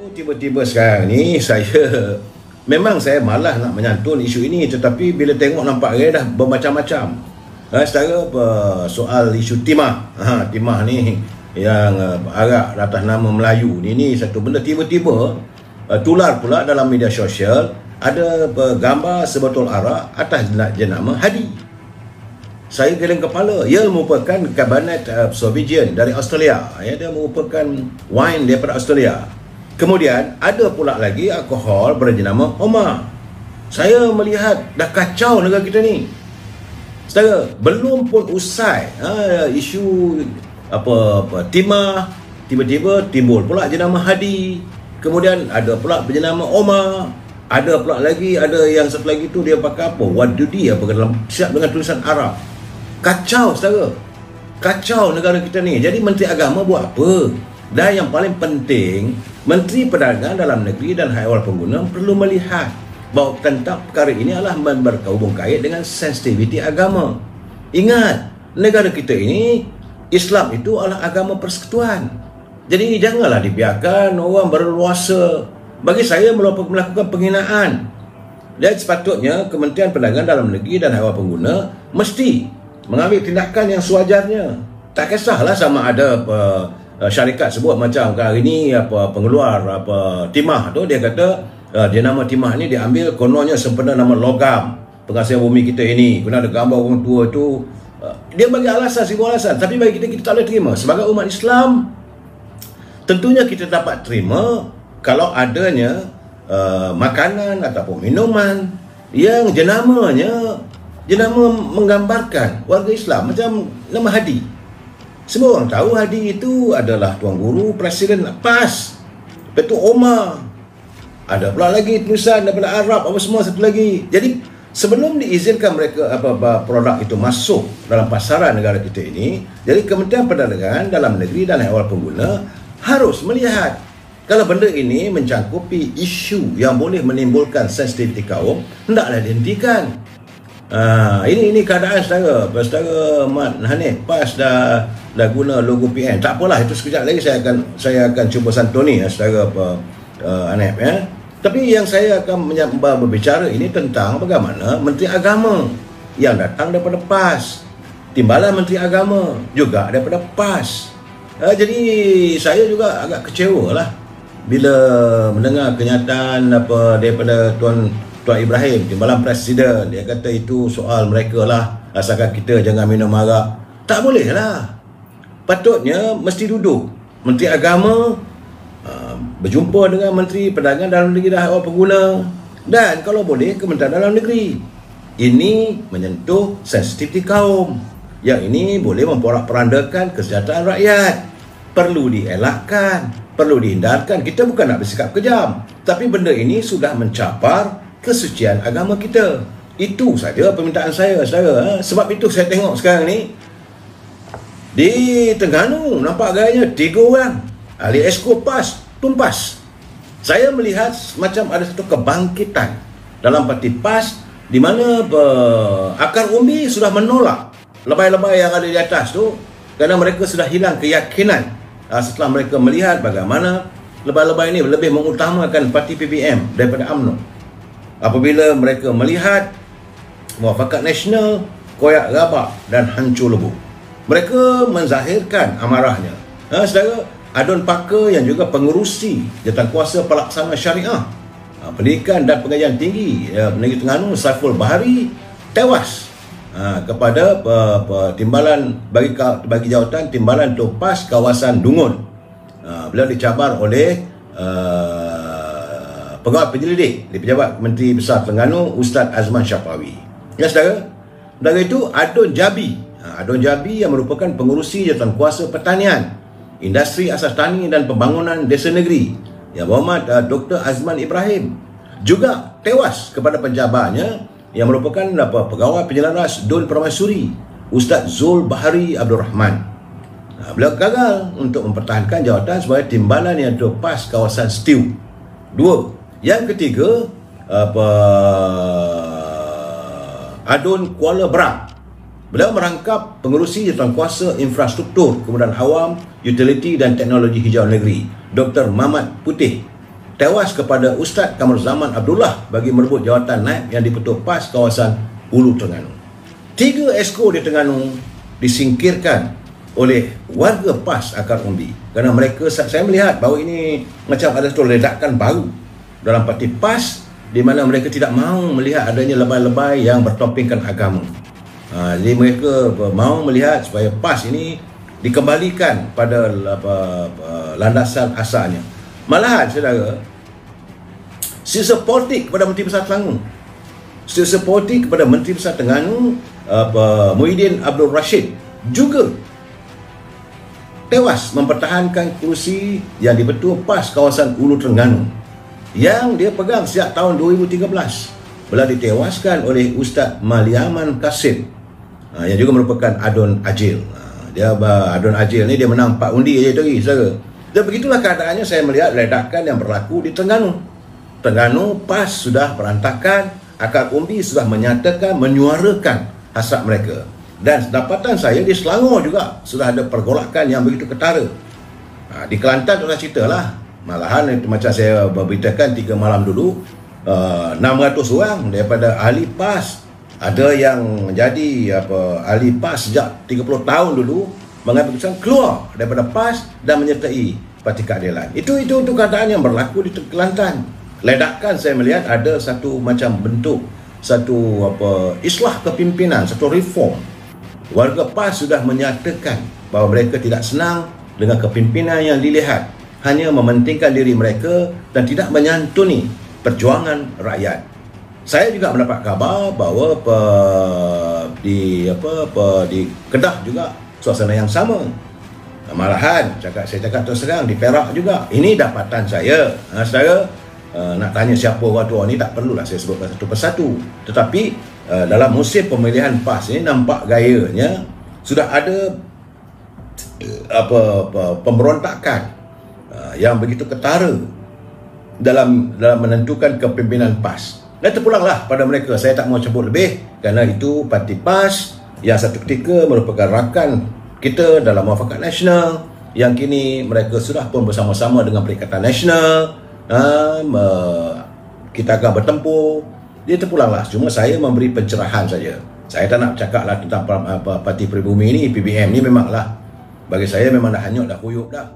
Tiba-tiba sekarang ni memang saya malas nak menyantun isu ini, tetapi bila tengok nampak dah bermacam-macam. Setara soal isu timah. Timah ni yang arak atas nama Melayu ni satu benda tiba-tiba tular pula dalam media sosial. Ada gambar sebotol arak atas jenama Hadi. Saya geleng kepala. Ia merupakan Cabernet Sauvignon dari Australia. Dia merupakan wine daripada Australia. Kemudian ada pula lagi alkohol berjenama Omar. Saya melihat dah kacau negara kita ni. Saudara, belum pun usai isu timah, tiba-tiba timbul pula jenama Hadi. Kemudian ada pula berjenama Omar. Ada pula lagi, ada yang satu lagi tu dia pakai apa? Wadudi dalam siap dengan tulisan Arab. Kacau saudara. Kacau negara kita ni. Jadi Menteri Agama buat apa? Dan yang paling penting, Menteri Perdagangan Dalam Negeri dan Haiwan Pengguna perlu melihat bahawa tentang perkara ini adalah berhubung kait dengan sensitiviti agama. Ingat, negara kita ini, Islam itu adalah agama persekutuan. Jadi janganlah dibiarkan orang berleluasa. Bagi saya melakukan penghinaan. Dan sepatutnya Kementerian Perdagangan Dalam Negeri dan Haiwan Pengguna mesti mengambil tindakan yang sewajarnya. Tak kisahlah sama ada syarikat sebut macam hari ini pengeluar timah tu, dia kata jenama timah ni diambil kononnya sempena nama logam penghasil bumi kita ini, kena ada gambar orang tua tu. Dia bagi alasan, sebuah alasan, tapi bagi kita tak boleh terima. Sebagai umat Islam, tentunya kita dapat terima kalau adanya makanan ataupun minuman yang jenama menggambarkan warga Islam, macam nama Hadi. Semua orang tahu Hadi itu adalah Tuan Guru Presiden PAS. Lepas tu Omar. Ada pula lagi tulisan daripada Arab, apa semua satu lagi. Jadi sebelum diizinkan mereka produk itu masuk dalam pasaran negara kita ini, jadi Kementerian Perdagangan Dalam Negeri dan Haiwan Pengguna harus melihat kalau benda ini mencangkupi isu yang boleh menimbulkan sensitiviti kaum, hendaklah dihentikan. Ini keadaan saudara Mat Hanif PAS dah guna logo PN. Tak apalah, itu sekejap lagi saya akan cuba santuni saudara Hanif ya. Tapi yang saya akan berbicara ini tentang bagaimana Menteri Agama yang datang daripada PAS, timbalan Menteri Agama juga daripada PAS. Jadi saya juga agak kecewa lah bila mendengar kenyataan daripada Tuan Ibrahim, timbalan Presiden. Dia kata itu soal mereka lah, asalkan kita jangan minum arak. Tak boleh lah. Patutnya mesti duduk Menteri Agama berjumpa dengan Menteri Perdagangan Dalam Negeri dan Haiwan Pengguna, dan kalau boleh Kementerian Dalam Negeri. Ini menyentuh sensitiviti kaum. Yang ini boleh memporak-perandakan kesejahteraan rakyat. Perlu dielakkan, perlu dihindarkan. Kita bukan nak bersikap kejam, tapi benda ini sudah mencapar kesucian agama kita. Itu saja permintaan saya, saudara. Sebab itu saya tengok sekarang ni di Terengganu nampak gayanya 3 orang ahli esko PAS tumpas. Saya melihat macam ada satu kebangkitan dalam parti PAS di mana akar umbi sudah menolak lebay-lebay yang ada di atas tu, kerana mereka sudah hilang keyakinan setelah mereka melihat bagaimana lebay-lebay ini lebih mengutamakan parti PPM daripada UMNO. Apabila mereka melihat Muafakat Nasional koyak rabak dan hancur lebur, mereka menzahirkan amarahnya. Saudara, Adun Pakar yang juga pengerusi Jawatankuasa Pelaksana Syariah Pendidikan dan Pengajian Tinggi Negeri Terengganu, Saiful Bahari, tewas kepada timbalan bagi jawatan timbalan Topas kawasan Dungun. Beliau dicabar oleh Pegawai Penyelidik di Pejabat Menteri Besar Terengganu, Ustaz Azman Syafawi. Ya saudara, dari itu Adun Jabi. Adun Jabi yang merupakan pengerusi Jawatankuasa Pertanian, Industri Asas Tani dan Pembangunan Desa Negeri, Yang Berhormat Dr. Azman Ibrahim, juga tewas kepada penjabarnya yang merupakan Pegawai Penyelaras Dun Permaisuri, Ustaz Zul Bahari Abdul Rahman. Beliau gagal untuk mempertahankan jawatan sebagai timbalan yang terlepas kawasan Stew 2. Yang ketiga, Adun Kuala Berang. Beliau merangkap pengerusi Jawatankuasa Infrastruktur, Kemudahan Awam, Utiliti dan Teknologi Hijau Negeri, Dr. Mamat Putih. tewas kepada Ustaz Kamal Zaman Abdullah bagi merebut jawatan naib yang dipetuk PAS kawasan Hulu Terengganu. 3 esko di Terengganu disingkirkan oleh warga PAS akar umbi kerana mereka, saya melihat bahawa ini macam ada satu ledakan baru dalam parti PAS di mana mereka tidak mahu melihat adanya lebay-lebay yang bertopengkan agama. Jadi mereka mahu melihat supaya PAS ini dikembalikan pada landasan asalnya. Malahan saudara, sisa politik kepada Menteri Besar Selangor, sisa politik kepada Menteri Besar Terengganu Muhyiddin Abdul Rashid juga tewas mempertahankan kerusi yang dipetuk PAS kawasan Hulu Terengganu yang dia pegang sejak tahun 2013, belah ditewaskan oleh Ustaz Maliaman Kasim yang juga merupakan Adun Ajil. Adun Ajil ni dia menang 4 undi je tadi, saudara. Dan begitulah keadaannya saya melihat ledakan yang berlaku di Terengganu. Terengganu PAS sudah berantakan, akar umbi sudah menyatakan, menyuarakan hasrat mereka. Dan dapatan saya di Selangor juga sudah ada pergolakan yang begitu ketara. Di Kelantan tu saya ceritalah. Malahan macam saya beritakan 3 malam dulu, 600 orang daripada ahli PAS, ada yang menjadi ahli PAS sejak 30 tahun dulu, mengambil keputusan keluar daripada PAS dan menyertai Parti Keadilan. Itu keadaan yang berlaku di Kelantan. Ledakan saya melihat ada satu macam bentuk satu islah kepimpinan, satu reform. Warga PAS sudah menyatakan bahawa mereka tidak senang dengan kepimpinan yang dilihat hanya mementingkan diri mereka dan tidak menyantuni perjuangan rakyat. Saya juga mendapat khabar bahawa di Kedah juga suasana yang sama. Malahan saya cakap terus terang di Perak juga. Ini dapatan saya. Saudara nak tanya siapa orang tua ni tak perlulah saya sebutkan satu persatu. Tetapi dalam musim pemilihan PAS ini nampak gayanya sudah ada pemberontakan yang begitu ketara dalam menentukan kepimpinan PAS. Dan terpulanglah pada mereka. Saya tak mau sebut lebih kerana itu parti PAS yang satu ketika merupakan rakan kita dalam Muafakat Nasional, yang kini mereka sudah pun bersama-sama dengan Perikatan Nasional. Kita akan bertempur. Dia terpulanglah. Cuma saya memberi pencerahan saja. Saya tak nak cakap lah tentang Parti Pribumi ni, PBM ni memanglah bagi saya memang dah hanyut, dah kuyup dah.